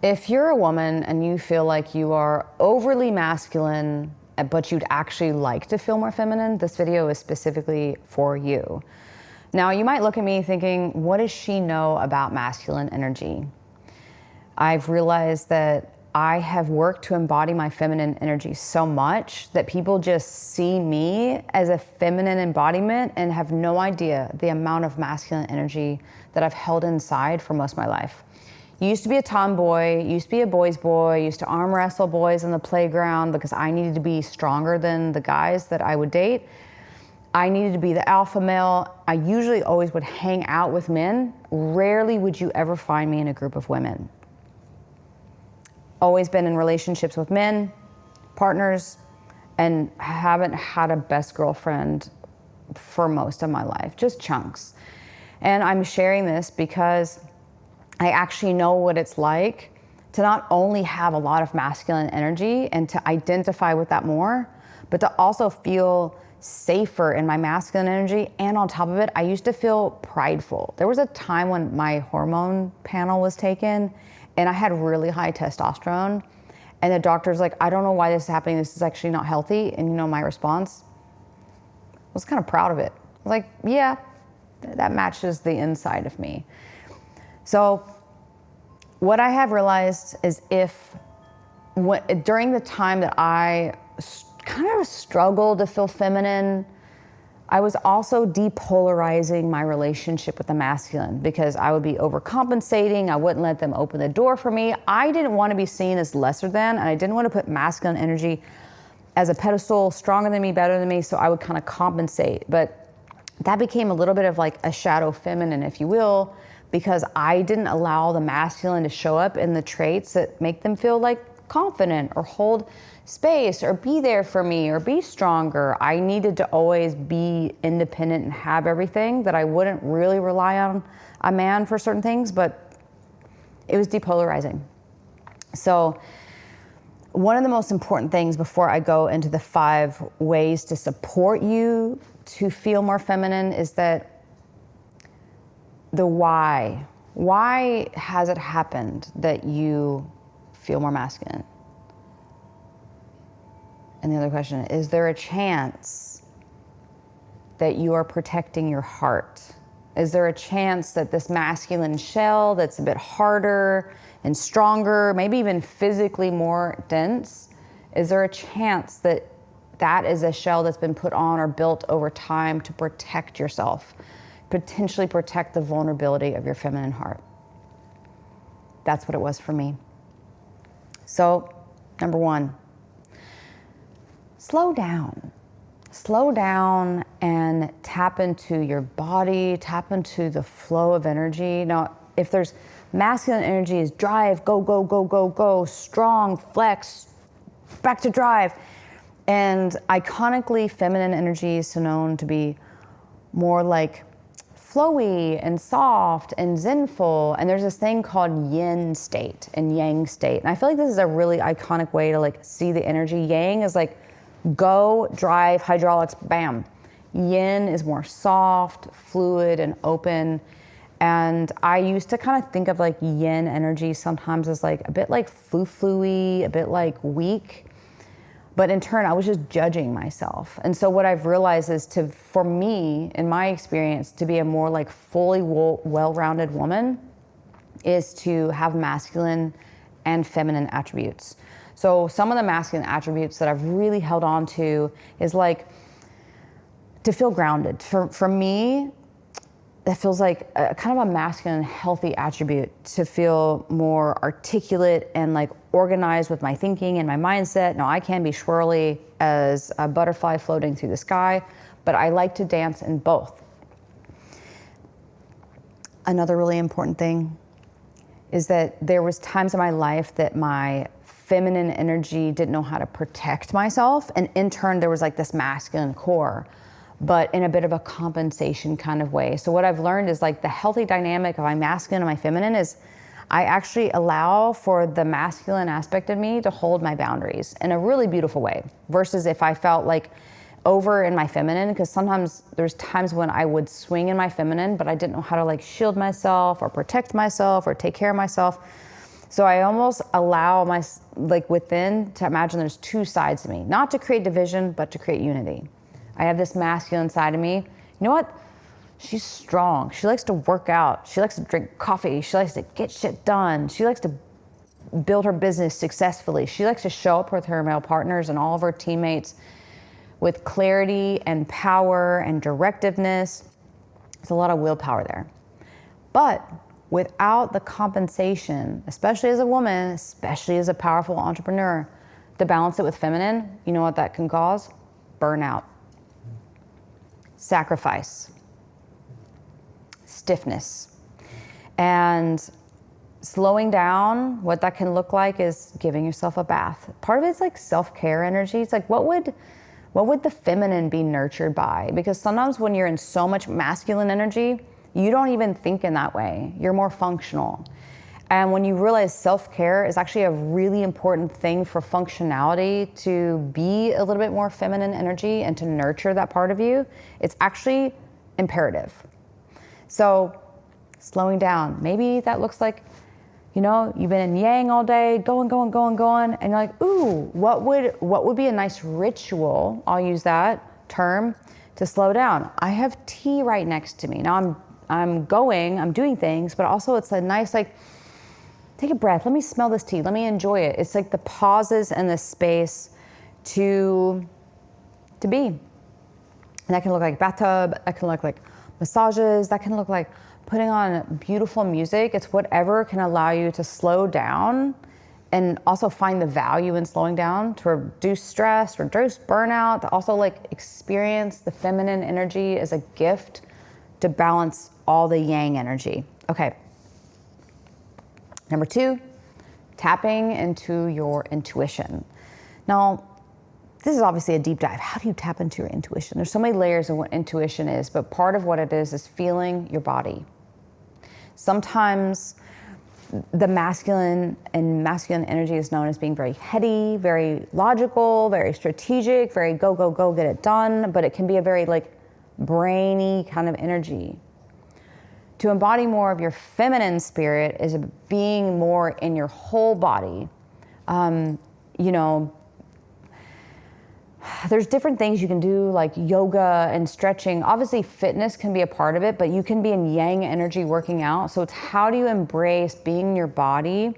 If you're a woman and you feel like you are overly masculine, but you'd actually like to feel more feminine, this video is specifically for you. Now, you might look at me thinking, what does she know about masculine energy? I've realized that I have worked to embody my feminine energy so much that people just see me as a feminine embodiment and have no idea the amount of masculine energy that I've held inside for most of my life. Used to be a tomboy, used to be a boy's boy, used to arm wrestle boys on the playground because I needed to be stronger than the guys that I would date. I needed to be the alpha male. I usually always would hang out with men. Rarely would you ever find me in a group of women. Always been in relationships with men, partners, and haven't had a best girlfriend for most of my life, just chunks. And I'm sharing this because I actually know what it's like to not only have a lot of masculine energy and to identify with that more, but to also feel safer in my masculine energy. And on top of it, I used to feel prideful. There was a time when my hormone panel was taken and I had really high testosterone. And the doctor's like, I don't know why this is happening. This is actually not healthy. And you know, my response, I was kind of proud of it. I was like, yeah, that matches the inside of me. So what I have realized is during the time that I kind of struggled to feel feminine, I was also depolarizing my relationship with the masculine because I would be overcompensating. I wouldn't let them open the door for me. I didn't want to be seen as lesser than, and I didn't want to put masculine energy as a pedestal, stronger than me, better than me, so I would kind of compensate. But that became a little bit of like a shadow feminine, if you will, because I didn't allow the masculine to show up in the traits that make them feel like confident or hold space or be there for me or be stronger. I needed to always be independent and have everything, that I wouldn't really rely on a man for certain things, but it was depolarizing. So one of the most important things before I go into the 5 ways to support you to feel more feminine is that the why. Why has it happened that you feel more masculine? And the other question, is there a chance that you are protecting your heart? Is there a chance that this masculine shell that's a bit harder and stronger, maybe even physically more dense, is there a chance that that is a shell that's been put on or built over time to protect yourself, potentially protect the vulnerability of your feminine heart? That's what it was for me. So, number 1, slow down. Slow down and tap into your body, tap into the flow of energy. Now, if there's masculine energy is drive, go, go, go, go, go, strong, flex, back to drive. And iconically, feminine energy is known to be more like flowy and soft and zenful. And there's this thing called yin state and yang state. And I feel like this is a really iconic way to like see the energy. Yang is like go, drive, hydraulics, bam. Yin is more soft, fluid, and open. And I used to kind of think of like yin energy sometimes as like a bit like flu-flu-y, a bit like weak. But in turn, I was just judging myself. And so what I've realized is for me, in my experience, to be a more like fully well-rounded woman is to have masculine and feminine attributes. So some of the masculine attributes that I've really held on to is like to feel grounded. For me, that feels like a kind of a masculine, healthy attribute, to feel more articulate and like organized with my thinking and my mindset. Now, I can be swirly as a butterfly floating through the sky, but I like to dance in both. Another really important thing is that there was times in my life that my feminine energy didn't know how to protect myself, and in turn, there was like this masculine core, but in a bit of a compensation kind of way. So what I've learned is like the healthy dynamic of my masculine and my feminine is I actually allow for the masculine aspect of me to hold my boundaries in a really beautiful way, versus if I felt like over in my feminine, because sometimes there's times when I would swing in my feminine, but I didn't know how to like shield myself or protect myself or take care of myself. So I almost allow my, like within, to imagine there's two sides to me, not to create division, but to create unity. I have this masculine side of me. You know what? She's strong. She likes to work out. She likes to drink coffee. She likes to get shit done. She likes to build her business successfully. She likes to show up with her male partners and all of her teammates with clarity and power and directiveness. There's a lot of willpower there. But without the compensation, especially as a woman, especially as a powerful entrepreneur, to balance it with feminine, you know what that can cause? Burnout, sacrifice, stiffness. And slowing down, what that can look like is giving yourself a bath. Part of it's like self-care energy. It's like, what would the feminine be nurtured by? Because sometimes when you're in so much masculine energy, you don't even think in that way. You're more functional. And when you realize self-care is actually a really important thing for functionality, to be a little bit more feminine energy and to nurture that part of you, it's actually imperative. So slowing down, maybe that looks like, you know, you've been in yang all day, going, and you're like, ooh, what would be a nice ritual? I'll use that term to slow down. I have tea right next to me. Now I'm doing things, but also it's a nice, like, take a breath. Let me smell this tea. Let me enjoy it. It's like the pauses and the space to be. And that can look like bathtub. That can look like massages. That can look like putting on beautiful music. It's whatever can allow you to slow down and also find the value in slowing down, to reduce stress, reduce burnout, to also like experience the feminine energy as a gift to balance all the yang energy. Okay. Number 2, tapping into your intuition. Now, this is obviously a deep dive. How do you tap into your intuition? There's so many layers of what intuition is, but part of what it is feeling your body. Sometimes the masculine energy is known as being very heady, very logical, very strategic, very go, get it done, but it can be a very like brainy kind of energy. To embody more of your feminine spirit is being more in your whole body. You know, there's different things you can do, like yoga and stretching. Obviously, fitness can be a part of it, but you can be in yang energy working out. So it's how do you embrace being in your body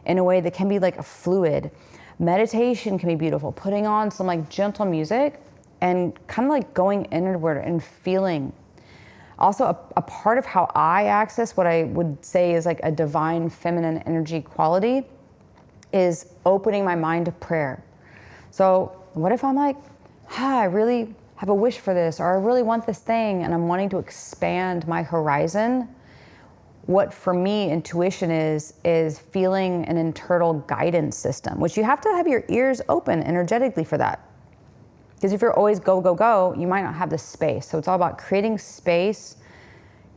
in a way that can be like a fluid. Meditation can be beautiful. Putting on some like gentle music and kind of like going inward and feeling. Also, a part of how I access what I would say is like a divine feminine energy quality is opening my mind to prayer. So what if I'm like, I really have a wish for this, or I really want this thing, and I'm wanting to expand my horizon? What for me intuition is feeling an internal guidance system, which you have to have your ears open energetically for that. Because if you're always go, you might not have the space. So it's all about creating space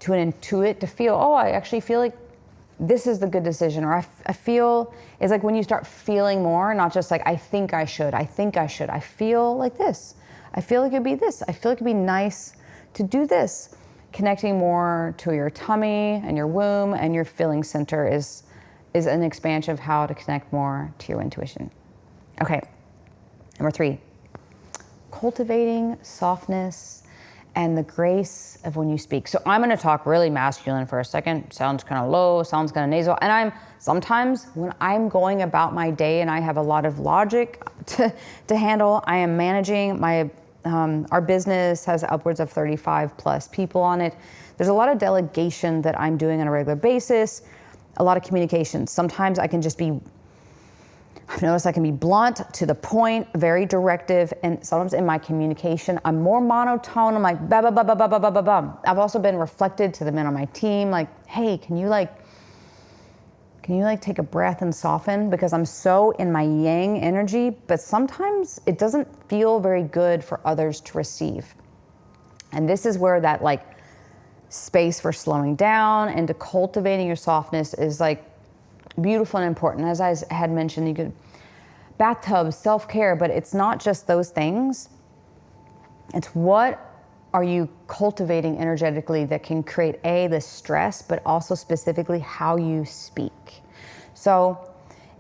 to an intuit, to feel, oh, I actually feel like this is the good decision. Or I feel, it's like when you start feeling more, not just like, I think I should. I feel like this. I feel like it'd be this. I feel like it'd be nice to do this. Connecting more to your tummy and your womb and your feeling center is an expansion of how to connect more to your intuition. Okay, number 3. Cultivating softness and the grace of when you speak. So I'm going to talk really masculine for a second. Sounds kind of low, sounds kind of nasal. And sometimes when I'm going about my day and I have a lot of logic to handle, I am managing our business has upwards of 35 plus people on it. There's a lot of delegation that I'm doing on a regular basis, a lot of communication. Sometimes I've noticed I can be blunt, to the point, very directive, and sometimes in my communication, I'm more monotone. I'm like, ba ba ba ba ba ba ba ba ba. I've also been reflected to the men on my team, like, hey, can you take a breath and soften? Because I'm so in my yang energy, but sometimes it doesn't feel very good for others to receive. And this is where that like space for slowing down and to cultivating your softness is like beautiful and important. As I had mentioned, you could bathtub, self-care, but it's not just those things. It's what are you cultivating energetically that can create the stress, but also specifically how you speak. So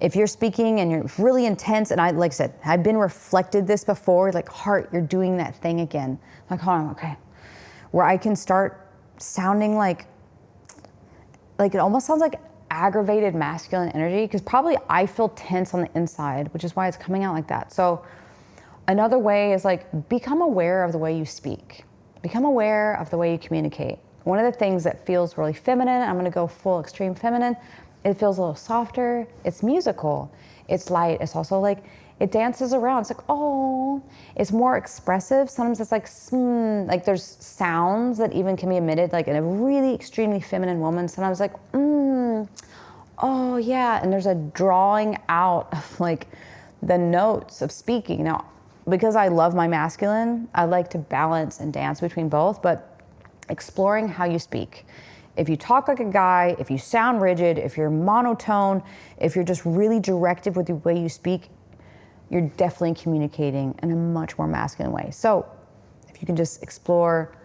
If you're speaking and you're really intense, and like I said, I've been reflected this before, like, heart, you're doing that thing again. Like, hold on, okay. Where I can start sounding like it almost sounds like aggravated masculine energy, because probably I feel tense on the inside, which is why it's coming out like that. So another way is like, become aware of the way you speak. Become aware of the way you communicate. One of the things that feels really feminine, I'm gonna go full extreme feminine, it feels a little softer, it's musical, it's light, it's also like, it dances around, it's like, oh, it's more expressive. Sometimes it's like there's sounds that even can be emitted, like in a really extremely feminine woman, sometimes like, oh yeah, and there's a drawing out of like the notes of speaking. Now, because I love my masculine, I like to balance and dance between both, but exploring how you speak. If you talk like a guy, if you sound rigid, if you're monotone, if you're just really directive with the way you speak, you're definitely communicating in a much more masculine way. So if you can just explore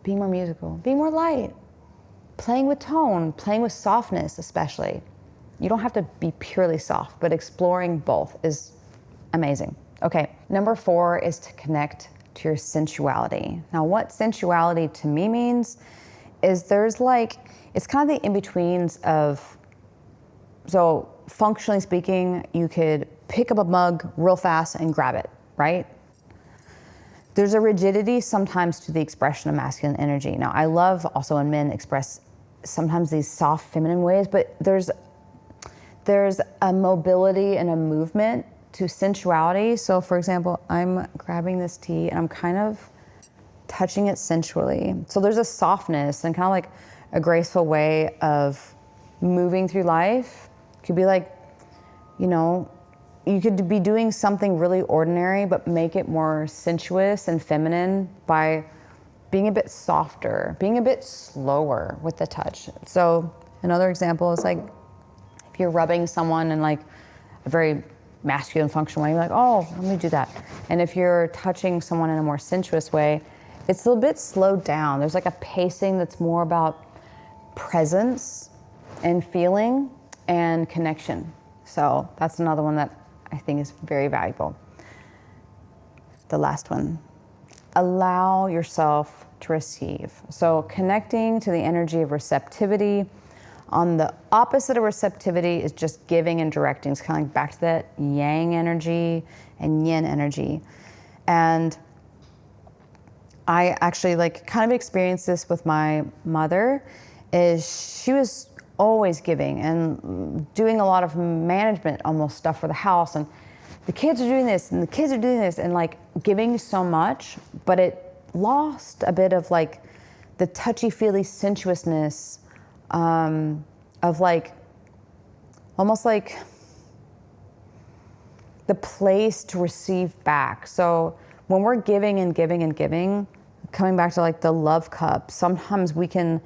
being more musical, being more light, playing with tone, playing with softness especially. You don't have to be purely soft, but exploring both is amazing. Okay, number 4 is to connect to your sensuality. Now, what sensuality to me means is there's like, it's kind of the in-betweens of, so functionally speaking, you could pick up a mug real fast and grab it, right? There's a rigidity sometimes to the expression of masculine energy. Now, I love also when men express sometimes these soft feminine ways, but there's a mobility and a movement to sensuality. So for example, I'm grabbing this tea and I'm kind of touching it sensually. So there's a softness and kind of like a graceful way of moving through life. It could be like, you know, you could be doing something really ordinary, but make it more sensuous and feminine by being a bit softer, being a bit slower with the touch. So another example is like, if you're rubbing someone in like a very masculine functional way, you're like, oh, let me do that. And if you're touching someone in a more sensuous way, it's a little bit slowed down. There's like a pacing that's more about presence and feeling and connection. So that's another one that I think is very valuable. The last one, allow yourself to receive. So connecting to the energy of receptivity. On the opposite of receptivity is just giving and directing. It's kind of like back to that yang energy and yin energy. And I actually like kind of experienced this with my mother, is she was always giving and doing a lot of management almost stuff for the house, and the kids are doing this and the kids are doing this, and like giving so much, but it lost a bit of like the touchy-feely sensuousness of like almost like the place to receive back. So when we're giving and giving and giving, coming back to like the love cup, sometimes we can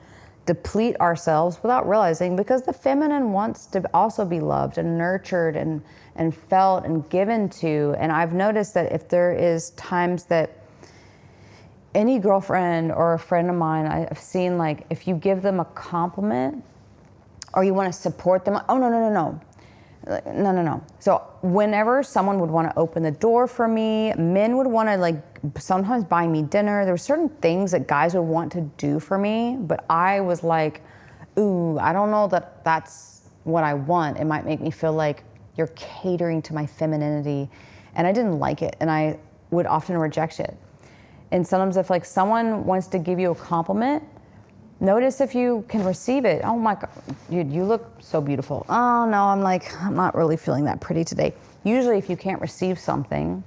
deplete ourselves without realizing, because the feminine wants to also be loved and nurtured and felt and given to. And I've noticed that if there is times that any girlfriend or a friend of mine, I've seen like, if you give them a compliment or you want to support them, oh, no. So whenever someone would want to open the door for me, men would want to like sometimes buy me dinner. There were certain things that guys would want to do for me, but I was like, ooh, I don't know that that's what I want. It might make me feel like you're catering to my femininity. And I didn't like it, and I would often reject it. And sometimes if like someone wants to give you a compliment, notice if you can receive it. Oh my God, you look so beautiful. Oh no, I'm not really feeling that pretty today. Usually if you can't receive something,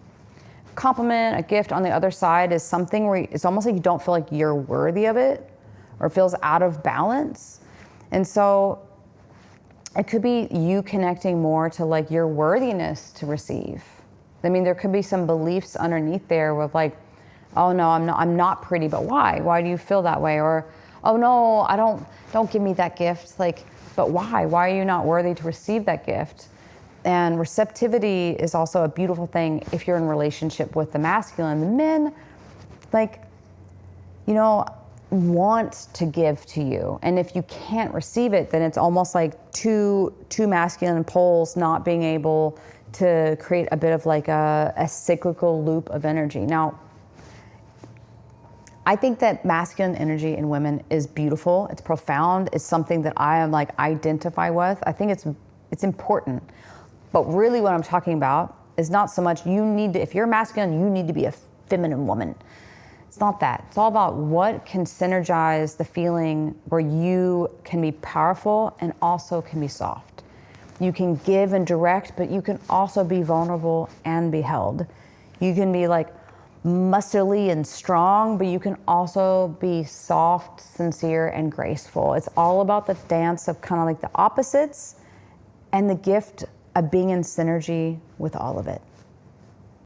compliment, a gift on the other side is something where it's almost like you don't feel like you're worthy of it or feels out of balance. And so it could be you connecting more to like your worthiness to receive. I mean, there could be some beliefs underneath there with like, oh no, I'm not pretty, but why? Why do you feel that way? Or, oh no, don't give me that gift. Like, but why? Why are you not worthy to receive that gift? And receptivity is also a beautiful thing if you're in relationship with the masculine. The men, like, you know, want to give to you. And if you can't receive it, then it's almost like two masculine poles not being able to create a bit of like a cyclical loop of energy. Now, I think that masculine energy in women is beautiful. It's profound. It's something that I am like identify with. I think it's important. But really what I'm talking about is not so much you need to, if you're masculine, you need to be a feminine woman. It's not that. It's all about what can synergize the feeling where you can be powerful and also can be soft. You can give and direct, but you can also be vulnerable and be held. You can be like muscly and strong, but you can also be soft, sincere, and graceful. It's all about the dance of kind of like the opposites and the gift of being in synergy with all of it.